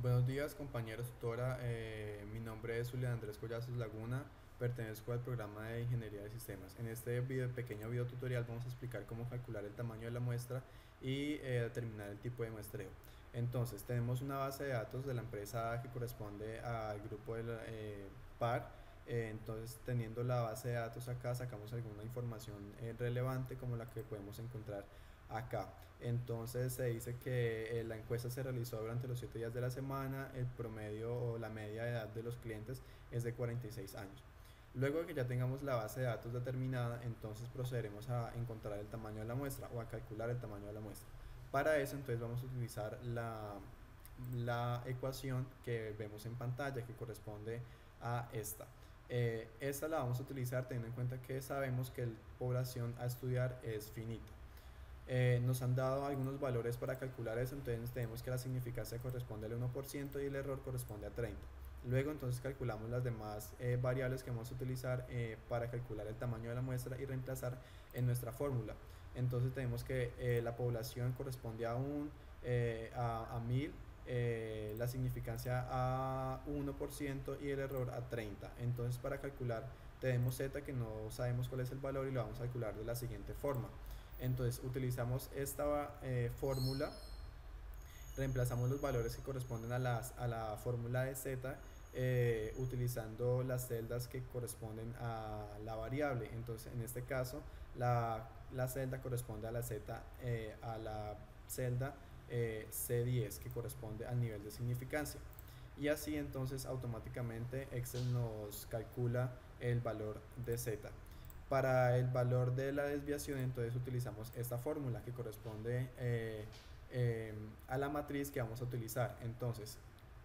Buenos días, compañeros, tutora. Mi nombre es Julián Andrés Collazos Laguna, pertenezco al programa de Ingeniería de Sistemas. En este pequeño video tutorial vamos a explicar cómo calcular el tamaño de la muestra y determinar el tipo de muestreo. Entonces, tenemos una base de datos de la empresa que corresponde al grupo de PAR. Entonces, teniendo la base de datos acá, sacamos alguna información relevante como la que podemos encontrar acá. Entonces se dice que la encuesta se realizó durante los 7 días de la semana, el promedio o la media de edad de los clientes es de 46 años. Luego de que ya tengamos la base de datos determinada, entonces procederemos a encontrar el tamaño de la muestra o a calcular el tamaño de la muestra. Para eso entonces vamos a utilizar la ecuación que vemos en pantalla, que corresponde a esta. Esta la vamos a utilizar teniendo en cuenta que sabemos que la población a estudiar es finita. Nos han dado algunos valores para calcular eso, entonces tenemos que la significancia corresponde al 1% y el error corresponde a 30. Luego entonces calculamos las demás variables que vamos a utilizar para calcular el tamaño de la muestra y reemplazar en nuestra fórmula. Entonces tenemos que la población corresponde a 1000, la significancia a 1% y el error a 30. Entonces para calcular tenemos z, que no sabemos cuál es el valor, y lo vamos a calcular de la siguiente forma. Entonces utilizamos esta fórmula, reemplazamos los valores que corresponden a la fórmula de z, utilizando las celdas que corresponden a la variable. Entonces en este caso la celda corresponde a la z, a la celda C10, que corresponde al nivel de significancia, y así entonces automáticamente Excel nos calcula el valor de z. Para el valor de la desviación entonces utilizamos esta fórmula que corresponde a la matriz que vamos a utilizar. Entonces,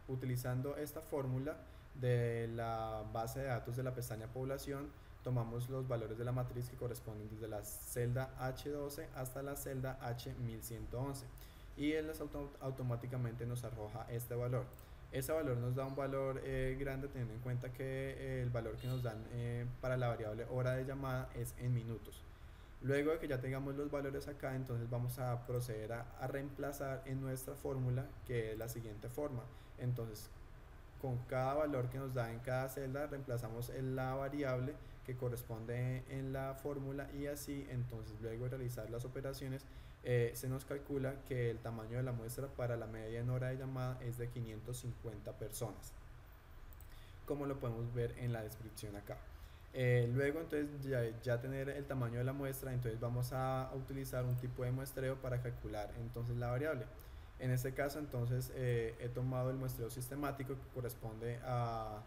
utilizando esta fórmula de la base de datos de la pestaña población, tomamos los valores de la matriz que corresponden desde la celda H12 hasta la celda H1111, y él automáticamente nos arroja este valor. Ese valor nos da un valor grande, teniendo en cuenta que el valor que nos dan para la variable hora de llamada es en minutos. Luego de que ya tengamos los valores acá, entonces vamos a proceder a reemplazar en nuestra fórmula, que es la siguiente forma. Entonces, con cada valor que nos da en cada celda, reemplazamos en la variable que corresponde en la fórmula, y así entonces luego de realizar las operaciones se nos calcula que el tamaño de la muestra para la media en hora de llamada es de 550 personas, como lo podemos ver en la descripción acá. Luego entonces ya tener el tamaño de la muestra, entonces vamos a utilizar un tipo de muestreo para calcular entonces la variable. En este caso entonces he tomado el muestreo sistemático, que corresponde a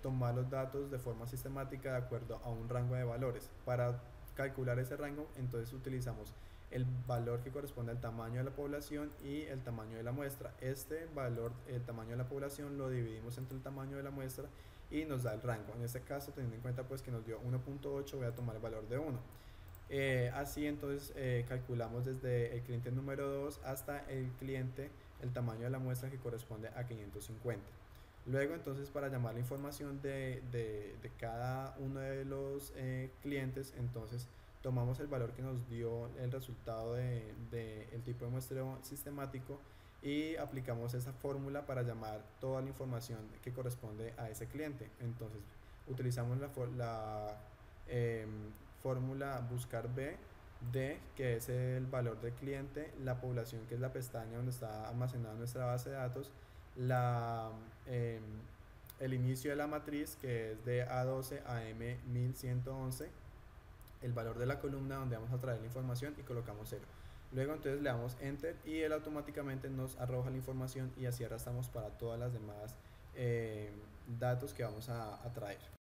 tomar los datos de forma sistemática de acuerdo a un rango de valores. Para calcular ese rango entonces utilizamos el valor que corresponde al tamaño de la población y el tamaño de la muestra. Este valor, el tamaño de la población, lo dividimos entre el tamaño de la muestra y nos da el rango. En este caso, teniendo en cuenta pues que nos dio 1.8, voy a tomar el valor de 1. Así entonces calculamos desde el cliente número 2 hasta el cliente el tamaño de la muestra, que corresponde a 550. Luego entonces, para llamar la información de cada uno de los clientes, entonces tomamos el valor que nos dio el resultado del tipo de muestreo sistemático y aplicamos esa fórmula para llamar toda la información que corresponde a ese cliente. Entonces utilizamos la fórmula buscar B, D, que es el valor del cliente, la población, que es la pestaña donde está almacenada nuestra base de datos, el inicio de la matriz, que es de A12 a M1111, el valor de la columna donde vamos a traer la información, y colocamos 0. Luego entonces le damos enter y él automáticamente nos arroja la información, y así arrastramos para todas las demás datos que vamos a traer.